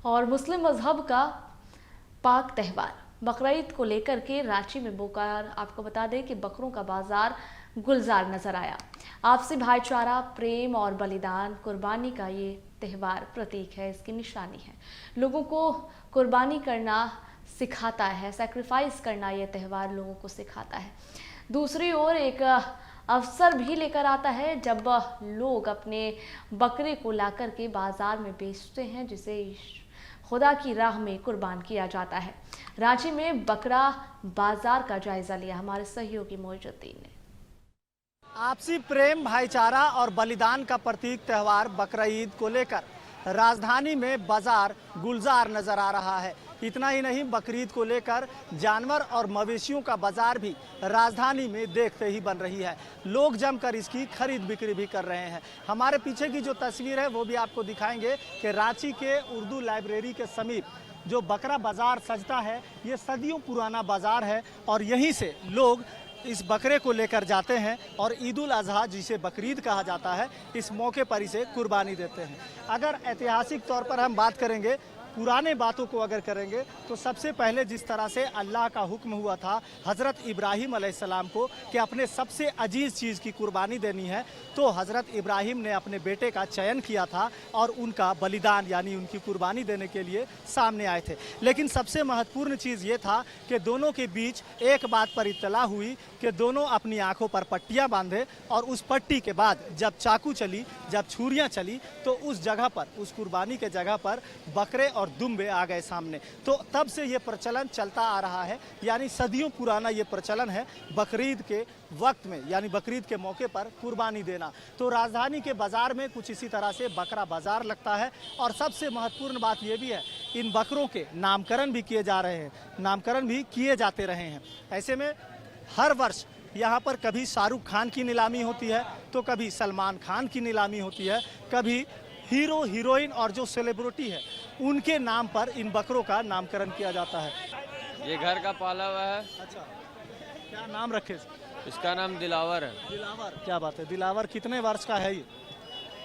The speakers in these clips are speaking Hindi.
और मुस्लिम मजहब का पाक त्यौहार बकरीद को लेकर के रांची में बोकार आपको बता दें कि बकरों का बाजार गुलजार नजर आया। आपसी भाईचारा, प्रेम और बलिदान कुर्बानी का ये त्यौहार प्रतीक है, इसकी निशानी है। लोगों को कुर्बानी करना सिखाता है, सैक्रिफाइस करना ये त्यौहार लोगों को सिखाता है। दूसरी ओर एक अवसर भी लेकर आता है जब लोग अपने बकरे को लाकर के बाजार में बेचते हैं, जिसे खुदा की राह में कुर्बान किया जाता है। रांची में बकरा बाजार का जायजा लिया हमारे सहयोगी मोइजुद्दीन ने। आपसी प्रेम, भाईचारा और बलिदान का प्रतीक त्यौहार बकरीद को लेकर राजधानी में बाजार गुलजार नजर आ रहा है। इतना ही नहीं, बकरीद को लेकर जानवर और मवेशियों का बाजार भी राजधानी में देखते ही बन रही है। लोग जमकर इसकी खरीद बिक्री भी कर रहे हैं। हमारे पीछे की जो तस्वीर है वो भी आपको दिखाएंगे कि रांची के उर्दू लाइब्रेरी के समीप जो बकरा बाजार सजता है, ये सदियों पुराना बाजार है और यहीं से लोग इस बकरे को लेकर जाते हैं और ईद उल अजहा, जिसे बकरीद कहा जाता है, इस मौके पर इसे कुर्बानी देते हैं। अगर ऐतिहासिक तौर पर हम बात करेंगे, पुराने बातों को अगर करेंगे, तो सबसे पहले जिस तरह से अल्लाह का हुक्म हुआ था हज़रत इब्राहिम अलैहिस्सलाम को कि अपने सबसे अजीज़ चीज़ की कुर्बानी देनी है, तो हज़रत इब्राहिम ने अपने बेटे का चयन किया था और उनका बलिदान यानी उनकी कुर्बानी देने के लिए सामने आए थे। लेकिन सबसे महत्वपूर्ण चीज़ ये था कि दोनों के बीच एक बात पर इत्तला हुई कि दोनों अपनी आँखों पर पट्टियाँ बांधे और उस पट्टी के बाद जब चाकू चली, जब छुरियाँ चली, तो उस जगह पर, उस कुर्बानी के जगह पर बकरे और दुम्बे आ गए सामने। तो तब से ये प्रचलन चलता आ रहा है, यानी सदियों पुराना ये प्रचलन है बकरीद के वक्त में, यानी बकरीद के मौके पर कुर्बानी देना। तो राजधानी के बाजार में कुछ इसी तरह से बकरा बाजार लगता है और सबसे महत्वपूर्ण बात ये भी है, इन बकरों के नामकरण भी किए जा रहे हैं, नामकरण भी किए जाते रहे हैं। ऐसे में हर वर्ष यहाँ पर कभी शाहरुख खान की नीलामी होती है, तो कभी सलमान खान की नीलामी होती है, कभी हीरो, हीरोइन और जो सेलिब्रिटी है उनके नाम पर इन बकरों का नामकरण किया जाता है। ये घर का पाला हुआ है। अच्छा, क्या नाम रखे? इसका नाम दिलावर है। दिलावर, क्या बात है। दिलावर कितने वर्ष का है ये?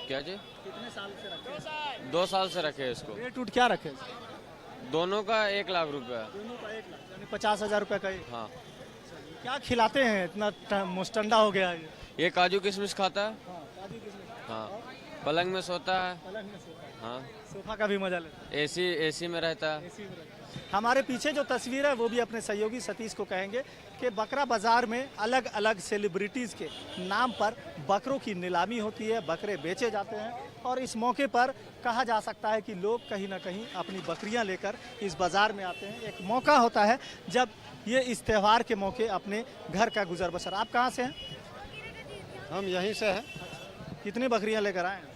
क्या जी? कितने साल से रखे? 2 साल से रखे इसको। रेट उठ क्या रखे? दोनों का 1 लाख रुपया। दोनों का 1 लाख, यानी 50,000 रुपये का। हाँ। क्या खिलाते हैं, इतना मुस्टंडा हो गया ये काजू किशमिश खाता है। काजू किशमिश। हाँ, पलंग में सोता है। पलंग में सोता है। हाँ, सोफा का भी मजा लेता है। एसी में रहता है। हमारे पीछे जो तस्वीर है वो भी अपने सहयोगी सतीश को कहेंगे कि बकरा बाजार में अलग अलग सेलिब्रिटीज़ के नाम पर बकरों की नीलामी होती है, बकरे बेचे जाते हैं और इस मौके पर कहा जा सकता है कि लोग कहीं ना कहीं अपनी बकरियां लेकर इस बाज़ार में आते हैं। एक मौका होता है जब ये इस त्यौहार के मौके अपने घर का गुजर बसर। आप कहाँ से हैं? हम यहीं से हैं। कितनी बकरियाँ लेकर आए हैं?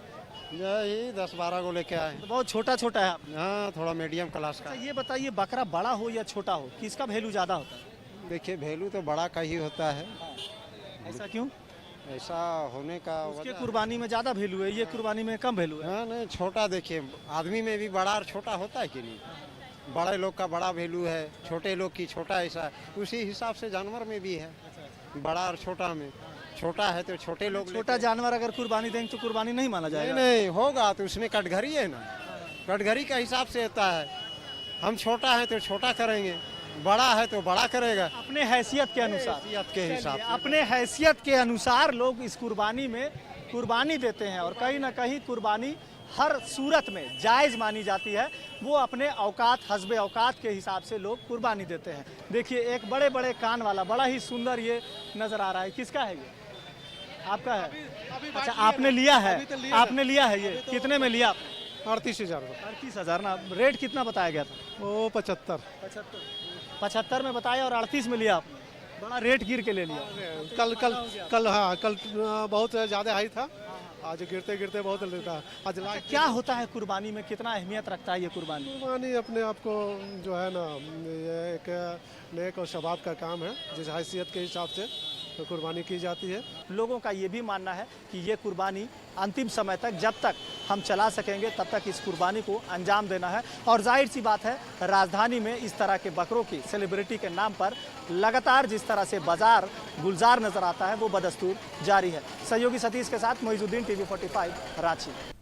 यही 10-12 को लेके आए। तो बहुत छोटा छोटा है आप। हाँ, थोड़ा मीडियम क्लास का। अच्छा, ये बताइए, बकरा बड़ा हो या छोटा हो, किसका वैल्यू ज़्यादा होता है? देखिए, वैल्यू तो बड़ा का ही होता है। ऐसा क्यों? ऐसा होने का उसके कुर्बानी में ज़्यादा वैल्यू है, ये कुर्बानी में कम वैल्यू है। हाँ, नहीं, छोटा देखिए, आदमी में भी बड़ा और छोटा होता है कि नहीं? बड़े लोग का बड़ा वैल्यू है, छोटे लोग की छोटा, ऐसा उसी हिसाब से जानवर में भी है, बड़ा और छोटा में। छोटा है तो छोटे लोग, छोटा जानवर अगर कुर्बानी देंगे तो कुर्बानी नहीं माना जाएगा। नहीं होगा तो उसमें कटघरी है ना, कटघरी का हिसाब से होता है। हम छोटा है तो छोटा करेंगे, बड़ा है तो बड़ा करेगा, अपने हैसियत के अनुसार, हैसियत के हिसाब से। अपने हैसियत के अनुसार लोग इस कुर्बानी में कुर्बानी देते हैं और कहीं ना कहीं कुर्बानी हर सूरत में जायज़ मानी जाती है। वो अपने औकात, हस्बे औकात के हिसाब से लोग कुर्बानी देते हैं। देखिए, एक बड़े बड़े कान वाला बड़ा ही सुंदर ये नज़र आ रहा है। किसका है ये? आपका है? अच्छा, आपने लिया है? आपने लिया है? ये कितने में लिया? 38,000। 38,000 ना? रेट कितना बताया गया था? वो 75। 75 में बताया और 38 में लिया आपने। बड़ा रेट गिर के ले लिया। कल हाँ, कल बहुत ज़्यादा हाई था, आज गिरते गिरते बहुत लेता है। आज क्या होता है कुर्बानी में, कितना अहमियत रखता है ये कुर्बानी? कुर्बानी अपने आप को जो है ना, ये एक नेक और शबाब का काम है, जिस हैसियत के हिसाब से तो कुर्बानी की जाती है। लोगों का ये भी मानना है कि ये कुर्बानी अंतिम समय तक, जब तक हम चला सकेंगे तब तक इस कुर्बानी को अंजाम देना है। और जाहिर सी बात है, राजधानी में इस तरह के बकरों की सेलिब्रिटी के नाम पर लगातार जिस तरह से बाजार गुलजार नजर आता है वो बदस्तूर जारी है। सहयोगी सतीश के साथ मोइजुद्दीन, TV 45 रांची।